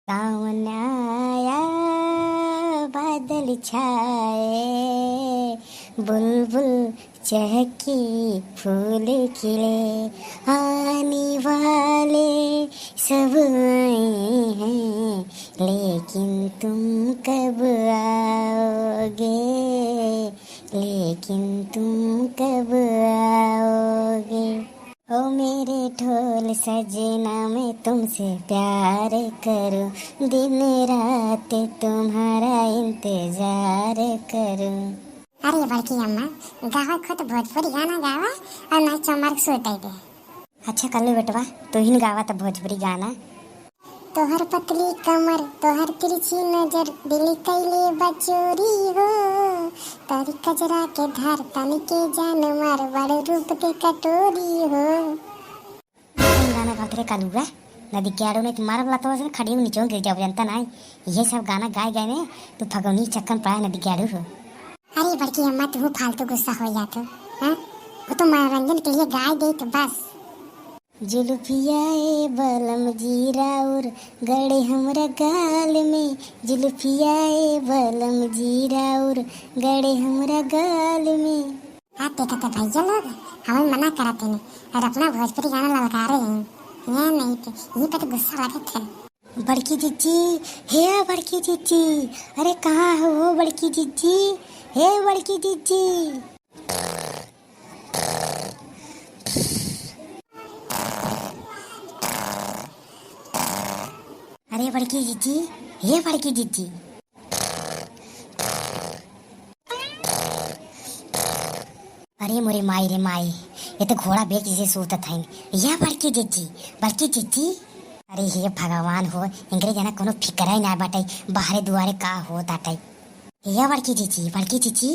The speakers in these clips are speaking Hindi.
सावन आया बादल छाए, बुलबुल चहकी फूल खिले, आने वाले सब आए हैं, लेकिन तुम कब आओगे, लेकिन तुम कब आओगे। ओ मेरे ढोल सजना मैं तुमसे प्यार करूं, दिन रात तुम्हारा इंतजार करूं। अरे बड़की अम्मा गावा खुद भोजपुरी गाना गावा और मैं चमर्क सोते दे। अच्छा कर लो बेटवा, तू ही गावा तब भोजपुरी गाना। तोहर पतली कमर तोहर तिरछी नजर दिल कैले बचोरी हो, तारी कजरा के धार तन के जान मार बड़ रूप के कटोरी हो। गाना गाते रे कालूगा नदी के आड़ो ने तुम्हारा बोला तो खड़ी में नीचे गिर जाओ, जनता नहीं ये सब गाना गाए गए में तू फगौनी चक्कर पड़ा नदी के आड़ो हो। अरे बड़की अम्मा तू फालतू गुस्सा हो जाते हैं, वो तो मनोरंजन के लिए गाय दे तो बस। जुल्फियाए बलम जीराउर गड़े हमरा गाल में, जुल्फियाए बलम जीराउर गड़े हमरा गाल में। आप देखते भैया लोग हमें मना कराते नहीं और अपना भोजपुरी गाना लगा रहे हैं, ये नहीं थे यही पे तो गुस्सा लगे थे। बड़की जीजी हे बड़की जीजी, अरे कहाँ हो वो बड़की जीजी, हे बड़की जीजी। अरे बड़की जीजी, हे बड़की जीजी। अरे मोरे माई रे माई, ये तो घोड़ा बेच जैसे सोता था। यह बड़की जीजी, बड़की जीजी। अरे हे भगवान हो, इंग्रेज जना कोनो फिकर ही ना बाटे बाहरे दुआरे का हो ताटे। यह बड़की जीजी, बड़की जीजी।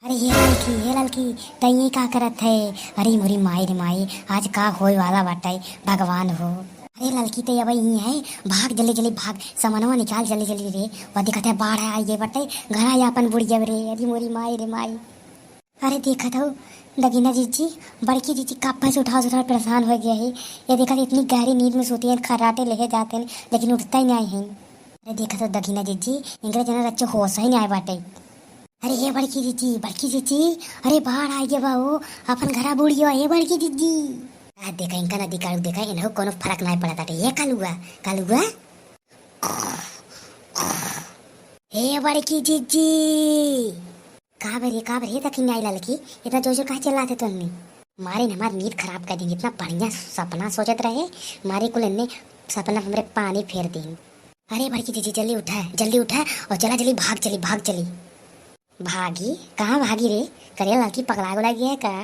अरे हे लड़की तई का करत है। अरे मोरी माई रे माई, आज का होए वाला बाटे भगवान हो। अरे लड़की तो अब यही है, भाग जल्दी जल्दी भाग, सामानवा निकाल जल्दी जल्दी रे, वो दिखत है बाढ़ आई गए बटे घरा अपन बुढ़िया रे। अरे मोरी माई रे माई। अरे देखा था दगीना जीजी, बड़की जीजी कापा से उठा परेशान हो गया है। ये देखा था इतनी गहरी नींद में सोती है, खर्राटे लेके जाते हैं लेकिन उठता ही नहीं है। अरे देखा था दगीना जीजी, इंग्रेज जना रच्चे होश ही नहीं आए बाटे। अरे ये बड़की जीजी, बड़की जीजी, अरे बाढ़ आई गया बाबू अपन घरा बुढ़िया। ये बड़की जीजी देखा इनका नदी कालू देखा, इन्हें कोनो फर्क नहीं पड़ा था। ये कालुआ कालुआ। हे बड़की जीजी, का बरे तक नहीं आई लड़की, इतना जोर जोर कहा चिल्लाते तुमने, मारे न हमारी नींद खराब कर देंगे। इतना बढ़िया सपना सोचत रहे मारे कुल इन्ने सपना हमरे पानी फेर दी। अरे बड़की जीजी जल्दी उठा और चला जल्दी भाग चली। भागी कहाँ भागी रे, करे लड़की पगला गुला गया है का।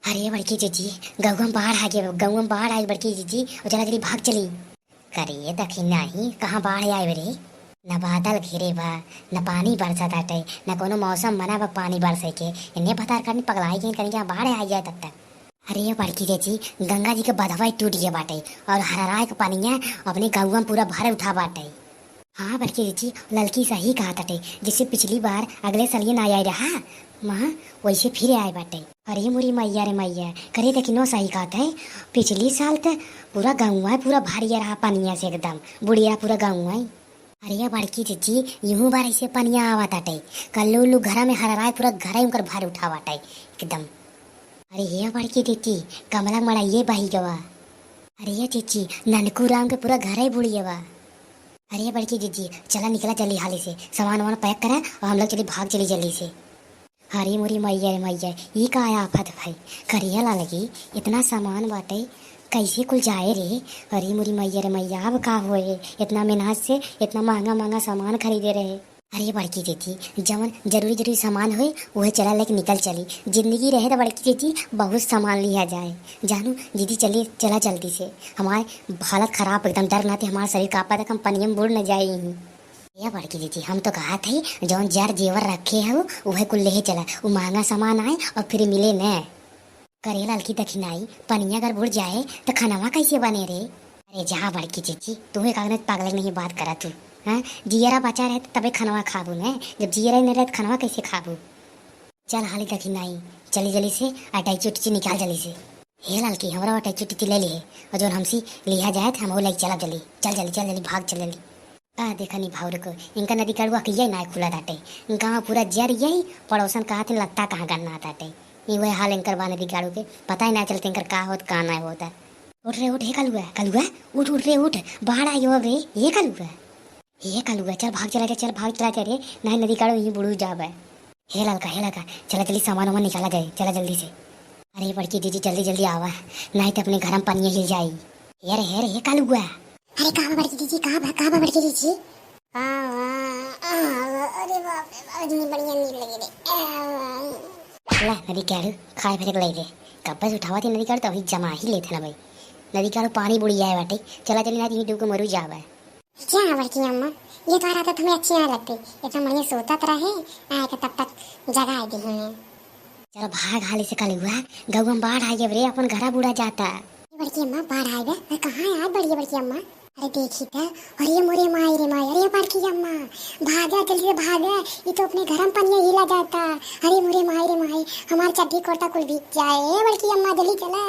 अरे बड़की जीजी गऊ में बाढ़ आ गई बड़की जीजी, और चला जल्दी भाग चली। करिए दखी नहीं कहाँ बाढ़ आए रे, न बादल घिरे बा, न पानी बरसा ताटे, न कोनो मौसम मना बा पानी बरसे के। इन्हें बता करनी पगलाई के कहीं बाढ़ आ जाए तब तक। अरे ये बड़की जीजी गंगा जी के बधवा टूट गया बाटे और हरारा के पानी अपने गऊ में पूरा भर उठा बाटे। हाँ बड़की जीजी लड़की सही कहा ताटे, जिससे पिछली बार अगले साल ये ना आए रहा माँ वैसे फिर आए बाटे। अरे मुरी मैया रे मैया, करे तो किनो सही कहता है, पिछली साल तो पूरा गाँव पूरा भारी रहा पनिया से एकदम बुढ़िया पूरा गाँव। अरे बड़की जीजी यूं बार ऐसे पनिया आवा ताटे, कल्लू उल्लू घरा में हराए पूरा घर उनकर भार उठा बाटे एकदम। अरे ये बड़की जीजी कमला मड़ा ये बही गवा। अरे ये जीजी ननकू राम के पूरा घर ही बुढ़िया बा। अरे बड़की जीजी चला निकला जल्दी हाली से, सामान वामान पैक करा और हम लोग चली भाग चली जल्दी से। अरे मोरी मैया रे मैया, ये का आया आफत भाई, करिया ला लगी इतना सामान बाटे कैसे कुल जाए रे। अरे मोरी मैया रे मैया, अब का होए इतना मेहनत से इतना महंगा सामान खरीदे रहे। अरे बड़की जीजी जवन जरूरी सामान हुए वह चला लेके निकल चली, जिंदगी रहे तो बड़की जीजी बहुत सामान लिया जाए। जानू दीदी चला जल्दी से, हमारे हालत खराब एकदम, डर नाते हमारा शरीर कांपा था, हम पनिया में बुड़ न जाए। ये बड़की जीजी हम तो कहा थे जौन जार जेवर रखे है वह कुल ले चला, वो महंगा सामान आए और फिर मिले न। करे लड़की दखिनाई पनिया अगर बुड़ जाए तो खानावा कैसे बने रे। अरे जहाँ बड़की जीजी तुम्हें कागज पागल नहीं बात करा तू, हाँ जियरा बचा रहे तबे खानवा खाबू न, जब जियरा नहीं रहे तो खानवा कैसे खाबू। चल हाली दखिनाई चली जल्दी से अटाई चुटची निकाल जल्दी से। हे लड़की हमरा अटाई चुटची ले ली है और जो हमसी लिया जाए हम वो लेके चला जल्दी, चल जल्दी भाग चल जल्दी। देखा नहीं भाव को इनका नदी कड़ुआ के यही ना खुला ताटे गाँव पूरा जर यही पड़ोसन कहा थे लगता कहाँ करना ताटे ये वही हाल इनकर बा नदी काड़ू के पता ही ना चलते इनकर का होत का ना होता। उठ रे उठ, हे कलुआ उठ उठ रे उठ, बाढ़ आई हो रे, ये कलुआ चल भाग चला जा रे, नहीं नदी काड़ू ये बुड़ू जावे। हे लड़का चला जल्दी सामान वामान निकाला जाए, चला जल्दी से। अरे बड़की दीदी जल्दी जल्दी आवा, नहीं तो अपने घर में पानी हिल जाई। हे कलुआ। अरे कहाँ बड़की दीदी, कहाँ बड़की दीदी? अरे बाप रे, इतनी बढ़िया नींद लगी रे। ला नदी काड़ू खाए फिर ले रे, कब्बस उठावा थी नदी काड़ू तो अभी जमा ही लेते ना भाई। नदी काड़ू पानी बुड़ी जाए बाटे, चला चली ना डूब के मरू जावे। क्या बड़की अम्मा, ये तो आदत हमें अच्छी नहीं लगती, इतना बढ़िया सोता रहे आए तब तक जगा दी हमें। चलो भाग हाली से कलुआ, गऊ में बाढ़ आई रे, अपन घरा बुड़ा जाता। बड़की अम्मा बाढ़ आएगा? कहाँ यार बड़की अम्मा? अरे देखी था, और ये मोरे माई रे माई, अरे बड़की अम्मा भागा जल्दी से भागा, ये तो अपने घर में पनिया हिला जाता। अरे मोरे माई हमार चड्डी कोटा कुल भीग जाए। बड़की अम्मा जल्दी चला।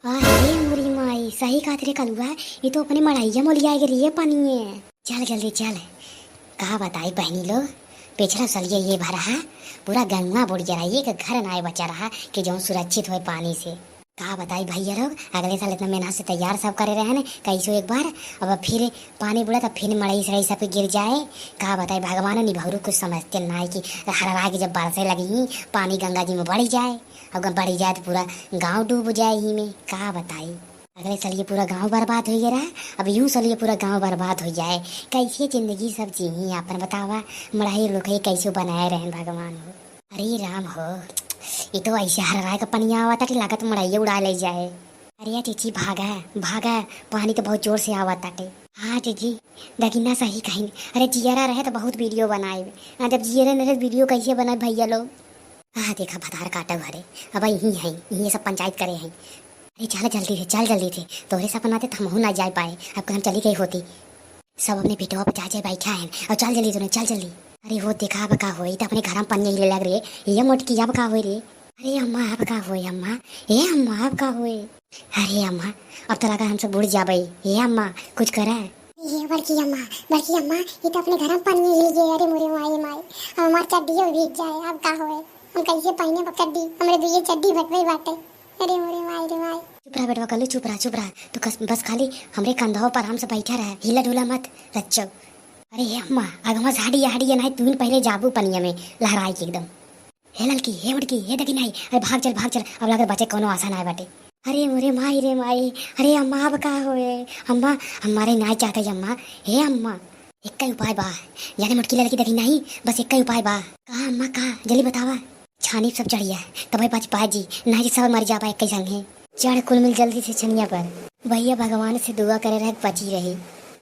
अरे मोरी माई सही कहा तेरे कलुआ, ये तो अपने मड़ाइया मोली आएगी रे पानी है। चल जल्दी चल। कहा बताई बहनी लोग, पिछला साल ये भरा है पूरा गंगा बुड़ जा रहा है, एक घर ना बचा रहा कि जो सुरक्षित हो पानी से। कहा बताई भैया लोग, अगले साल इतना मेहनत से तैयार सब करे रहे हैं कैसो एक बार, अब फिर पानी बुड़ा तो फिर मड़ई सड़ई सब पे गिर जाए। कहा बताई भगवान निभरू कुछ समझते ना है कि हर की जब बारिशें लगी पानी गंगा जी में बढ़ी जाए, अब बढ़ी जाए तो पूरा गाँव डूब जाए ही में। कहा बताई अगले साल ये पूरा गांव बर्बाद हो गया, अब यूं साल ये पूरा गांव बर्बाद हो जाए, कैसे जिंदगी सब जी अपन बतावा। मड़ाई लोग कैसे बनाए रहे भगवान हो। अरे राम हो, ये तो ऐसे हर का पनिया आवा था लागत मड़ाइया उड़ा ले जाए। अरे चीची भागा पानी तो बहुत जोर से आवा ताटे। हाँ चीची दगिना सही कहीं। अरे जियरा रहे तो बहुत वीडियो बनाए, जब जियरा नहीं वीडियो कैसे बनाए भैया लोग। हाँ देखा भतार काटा घरे, अब यही है, यही सब पंचायत करे हैं। अरे चल जल्दी थे तोहरे सपना थे तो हम ना जा पाए, अब हम चली गई होती। सब अपने बेटवा पर जा बैठा है और चल जल्दी तूने चल जल्दी। अरे वो देखा अब का होई तो अपने घर में पन्ने हिले लग रही ये मोटकी अब का होई रे। अरे अम्मा अब का होई, अम्मा ए अम्मा अब का होई। अरे अम्मा अब तो लगा हम सब बुढ़ जाबे, ये अम्मा कुछ करे। ये बड़की अम्मा ये तो अपने घर में पन्नी हिल गई। अरे मोरे माई अब हमार चड्डी भीग जाए, अब का होए, हम कैसे पहने चड्डी, हमरे दुइये चड्डी भटवे बाटे। अरे मोरे माई रे माई। चुप रहा बेटवा कलू, चुप रहा तू बस खाली हमरे कंधों पर हम सब बैठा रहा, हिला डुला मत रच्चो। अरे अम्मा अगमा झाड़ी नहीं तू पहले जाबू पनिया में लहराई के एकदम। हे लड़की हे उड़की हे दगी नहीं, अरे भाग चल अब लगे बचे कोनो आसान आए बाटे। अरे मोरे माई रे माई, अरे अम्मा अब का होए, अम्मा हमारे नाई चाहते अम्मा। हे अम्मा एक ही उपाय बा, यानी मुटकी लड़की दगी नहीं, बस एक ही उपाय बा। कहा अम्मा कहा जल्दी बतावा। छानी सब चढ़िया तब पाजी नहीं सब मर जा पाए कई संग है। चढ़ कुल मिल जल्दी से छनिया पर, भैया भगवान से दुआ करे रहे बची रही।